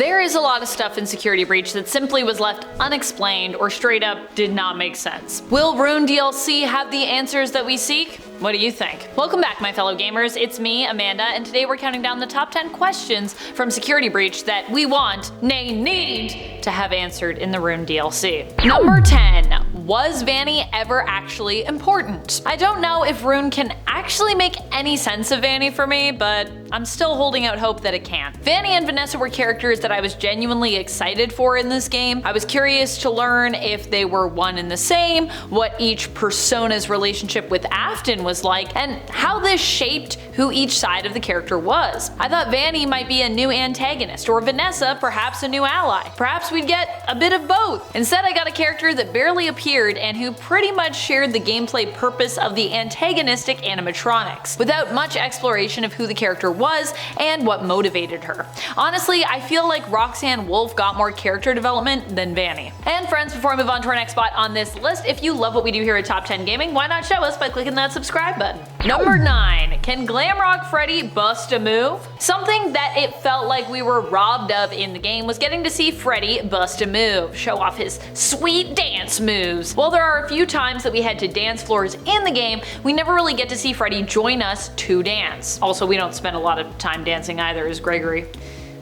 There is a lot of stuff in Security Breach that simply was left unexplained or straight up did not make sense. Will Ruin DLC have the answers that we seek? What do you think? Welcome back, my fellow gamers. It's me, Amanda, and today we're counting down the top 10 questions from Security Breach that we want, nay need, to have answered in the Ruin DLC. Number 10. Was Vanny ever actually important? I don't know if Ruin can actually make any sense of Vanny for me, but I'm still holding out hope that it can. Vanny and Vanessa were characters that I was genuinely excited for in this game. I was curious to learn if they were one and the same, what each persona's relationship with Afton was like, and how this shaped who each side of the character was. I thought Vanny might be a new antagonist, or Vanessa perhaps a new ally. Perhaps we'd get a bit of both. Instead, I got a character that barely appeared and who pretty much shared the gameplay purpose of the antagonistic animatronics, without much exploration of who the character was and what motivated her. Honestly, I feel like Roxanne Wolf got more character development than Vanny. And friends, before I move on to our next spot on this list, if you love what we do here at Top 10 Gaming, why not show us by clicking that subscribe button? Number 9. Can Glamrock Freddy bust a move? Something that it felt like we were robbed of in the game was getting to see Freddy bust a move, show off his sweet dance moves. While there are a few times that we head to dance floors in the game, we never really get to see Freddy join us to dance. Also, we don't spend a lot of time dancing either as Gregory.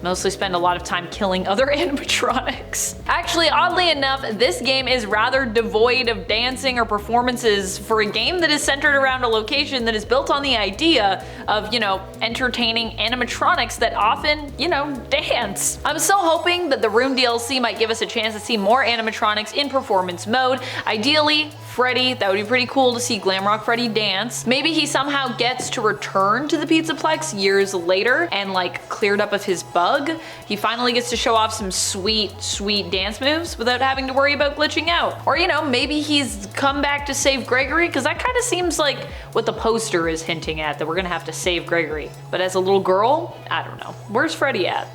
Mostly spend a lot of time killing other animatronics. Actually, oddly enough, this game is rather devoid of dancing or performances for a game that is centered around a location that is built on the idea of, entertaining animatronics that often, dance. I'm still hoping that the Ruin DLC might give us a chance to see more animatronics in performance mode. Ideally, Freddy. That would be pretty cool to see Glamrock Freddy dance. Maybe he somehow gets to return to the Pizzaplex years later and cleared up of his bug. He finally gets to show off some sweet dance moves without having to worry about glitching out. Or maybe he's come back to save Gregory, because that kind of seems like what the poster is hinting at, that we're gonna have to save Gregory. But as a little girl, I don't know. Where's Freddy at?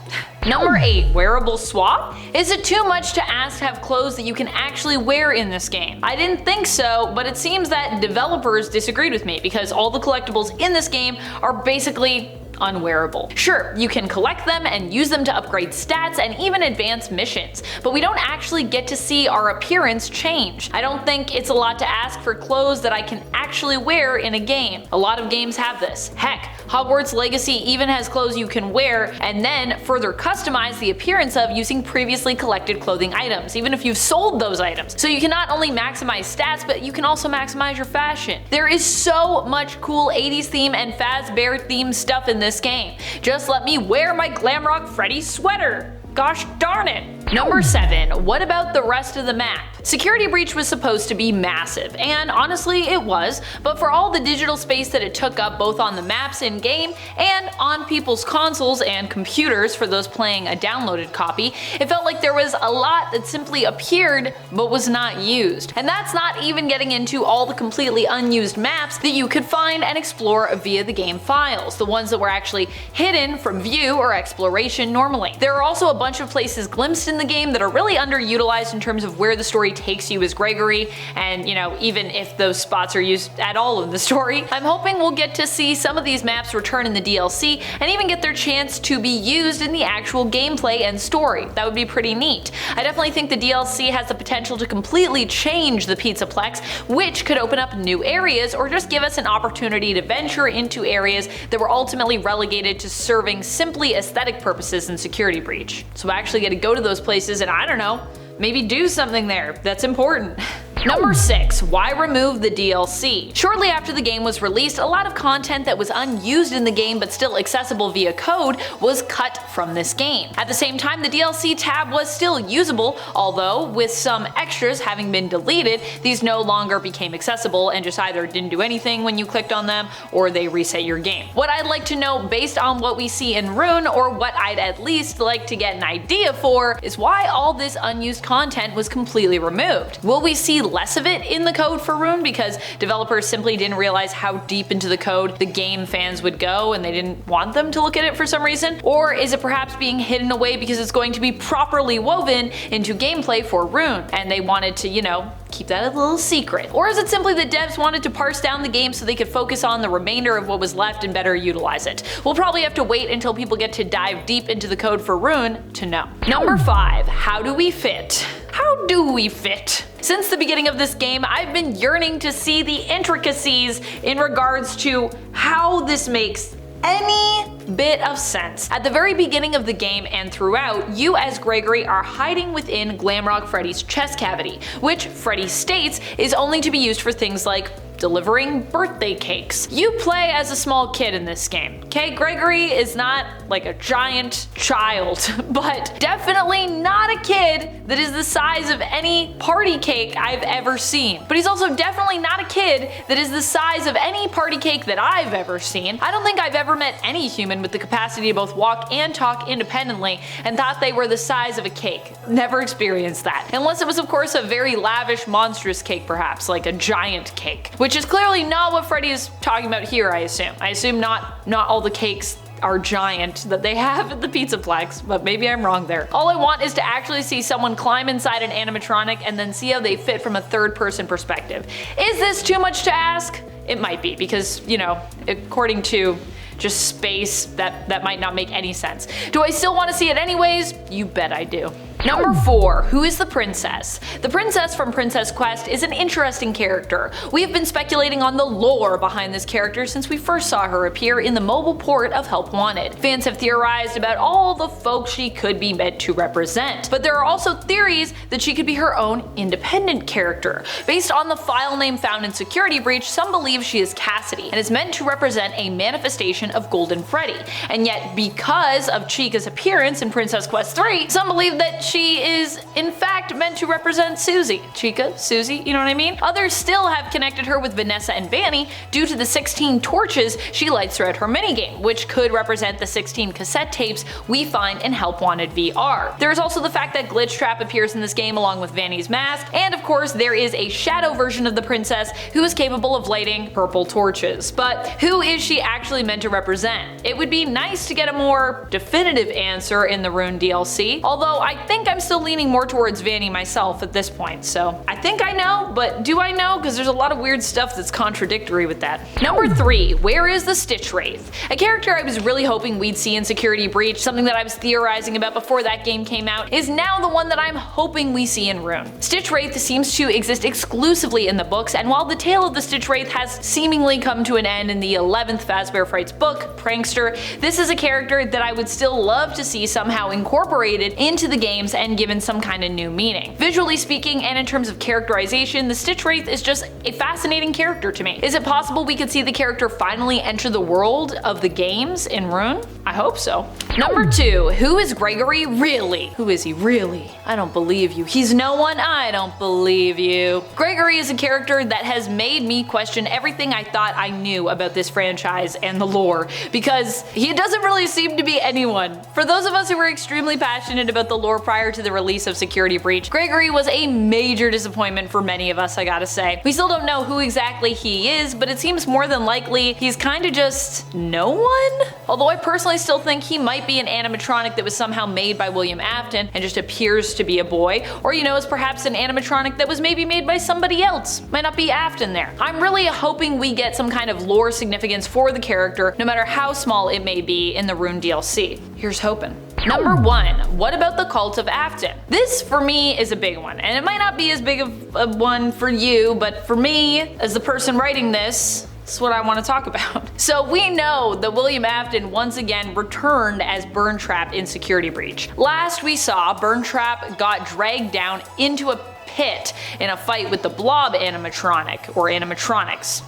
Number 8. Wearable swap? Is it too much to ask to have clothes that you can actually wear in this game? I didn't think so, but it seems that developers disagreed with me, because all the collectibles in this game are basically unwearable. Sure, you can collect them and use them to upgrade stats and even advance missions, but we don't actually get to see our appearance change. I don't think it's a lot to ask for clothes that I can actually wear in a game. A lot of games have this. Heck, Hogwarts Legacy even has clothes you can wear and then further customize the appearance of using previously collected clothing items, even if you've sold those items. So you can not only maximize stats, but you can also maximize your fashion. There is so much cool 80s theme and Fazbear themed stuff in this game. Just let me wear my Glamrock Freddy sweater. Gosh darn it. Number 7. What about the rest of the map? Security Breach was supposed to be massive, and honestly it was, but for all the digital space that it took up both on the maps in-game and on people's consoles and computers for those playing a downloaded copy, it felt like there was a lot that simply appeared but was not used. And that's not even getting into all the completely unused maps that you could find and explore via the game files, the ones that were actually hidden from view or exploration normally. There are also a bunch of places glimpsed in the game that are really underutilized in terms of where the story takes you as Gregory, and even if those spots are used at all in the story. I'm hoping we'll get to see some of these maps return in the DLC and even get their chance to be used in the actual gameplay and story. That would be pretty neat. I definitely think the DLC has the potential to completely change the Pizzaplex, which could open up new areas or just give us an opportunity to venture into areas that were ultimately relegated to serving simply aesthetic purposes in Security Breach. So I actually get to go to those places and, I don't know, maybe do something there that's important. Number 6. Why remove the DLC? Shortly after the game was released, a lot of content that was unused in the game but still accessible via code was cut from this game. At the same time, the DLC tab was still usable, although with some extras having been deleted, these no longer became accessible and just either didn't do anything when you clicked on them or they reset your game. What I'd like to know based on what we see in Ruin, or what I'd at least like to get an idea for, is why all this unused content was completely removed. Will we see less of it in the code for Ruin because developers simply didn't realize how deep into the code the game fans would go and they didn't want them to look at it for some reason? Or is it perhaps being hidden away because it's going to be properly woven into gameplay for Ruin and they wanted to, you know, keep that a little secret? Or is it simply that devs wanted to parse down the game so they could focus on the remainder of what was left and better utilize it? We'll probably have to wait until people get to dive deep into the code for Ruin to know. Number 5. How do we fit? How do we fit? Since the beginning of this game, I've been yearning to see the intricacies in regards to how this makes any bit of sense. At the very beginning of the game and throughout, you as Gregory are hiding within Glamrock Freddy's chest cavity, which Freddy states is only to be used for things like delivering birthday cakes. You play as a small kid in this game, okay? Gregory is not like a giant child, but definitely not a kid that is the size of any party cake I've ever seen. But he's also definitely not a kid that is the size of any party cake that I've ever seen. I don't think I've ever met any human with the capacity to both walk and talk independently and thought they were the size of a cake. Never experienced that. Unless it was of course a very lavish, monstrous cake perhaps, like a giant cake. Which is clearly not what Freddy is talking about here, I assume. I assume not all the cakes are giant that they have at the Pizzaplex, but maybe I'm wrong there. All I want is to actually see someone climb inside an animatronic and then see how they fit from a third-person perspective. Is this too much to ask? It might be, because, you know, according to just space, that might not make any sense. Do I still want to see it anyways? You bet I do. Number 4. Who is the princess? The princess from Princess Quest is an interesting character. We have been speculating on the lore behind this character since we first saw her appear in the mobile port of Help Wanted. Fans have theorized about all the folks she could be meant to represent, but there are also theories that she could be her own independent character. Based on the file name found in Security Breach, some believe she is Cassidy and is meant to represent a manifestation of Golden Freddy. And yet, because of Chica's appearance in Princess Quest 3, some believe that she is in fact meant to represent Susie. Chica, Susie, you know what I mean? Others still have connected her with Vanessa and Vanny due to the 16 torches she lights throughout her minigame, which could represent the 16 cassette tapes we find in Help Wanted VR. There is also the fact that Glitch Trap appears in this game along with Vanny's mask, and of course there is a shadow version of the princess who is capable of lighting purple torches. But who is she actually meant to represent? It would be nice to get a more definitive answer in the Ruin DLC, although I think I'm still leaning more towards Vanny myself at this point, so I think I know, but do I know? Because there's a lot of weird stuff that's contradictory with that. Number 3. Where is the Stitchwraith? A character I was really hoping we'd see in Security Breach, something that I was theorizing about before that game came out, is now the one that I'm hoping we see in Ruin. Stitchwraith seems to exist exclusively in the books, and while the tale of the Stitchwraith has seemingly come to an end in the 11th Fazbear Frights book, Prankster, this is a character that I would still love to see somehow incorporated into the games and given some kind of new meaning. Visually speaking and in terms of characterization, the Stitchwraith is just a fascinating character to me. Is it possible we could see the character finally enter the world of the games in Ruin? I hope so. Number 2. Who is Gregory really? Who is he really? I don't believe you. He's no one. I don't believe you. Gregory is a character that has made me question everything I thought I knew about this franchise and the lore, because he doesn't really seem to be anyone. For those of us who were extremely passionate about the lore prior to the release of Security Breach, Gregory was a major disappointment for many of us, I gotta say. We still don't know who exactly he is, but it seems more than likely he's kinda just no one? Although I personally still think he might be an animatronic that was somehow made by William Afton and just appears to be a boy, or you know, is perhaps an animatronic that was maybe made by somebody else. Might not be Afton there. I'm really hoping we get some kind of lore significance for the character, no matter how small it may be in the Ruin DLC. Here's hoping. Number 1. What about the cult of Afton? This for me is a big one, and it might not be as big of a one for you, but for me, as the person writing this, that's what I want to talk about. So we know that William Afton once again returned as Burntrap in Security Breach. Last we saw, Burntrap got dragged down into a pit in a fight with the Blob animatronic, or animatronics.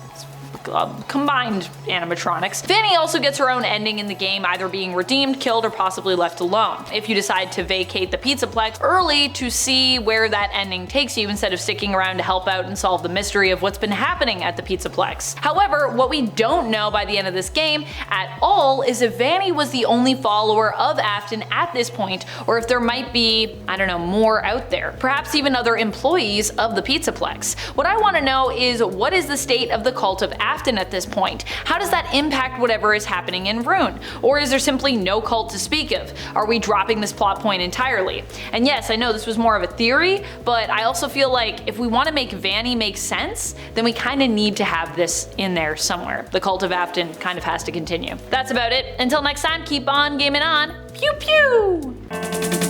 combined animatronics. Vanny also gets her own ending in the game, either being redeemed, killed, or possibly left alone. If you decide to vacate the Pizzaplex early to see where that ending takes you instead of sticking around to help out and solve the mystery of what's been happening at the Pizzaplex. However, what we don't know by the end of this game at all is if Vanny was the only follower of Afton at this point, or if there might be, I don't know, more out there. Perhaps even other employees of the Pizzaplex. What I want to know is, what is the state of the cult of Afton at this point? How does that impact whatever is happening in Ruin? Or is there simply no cult to speak of? Are we dropping this plot point entirely? And yes, I know this was more of a theory, but I also feel like if we want to make Vanny make sense, then we kind of need to have this in there somewhere. The cult of Afton kind of has to continue. That's about it. Until next time, keep on gaming on. Pew pew!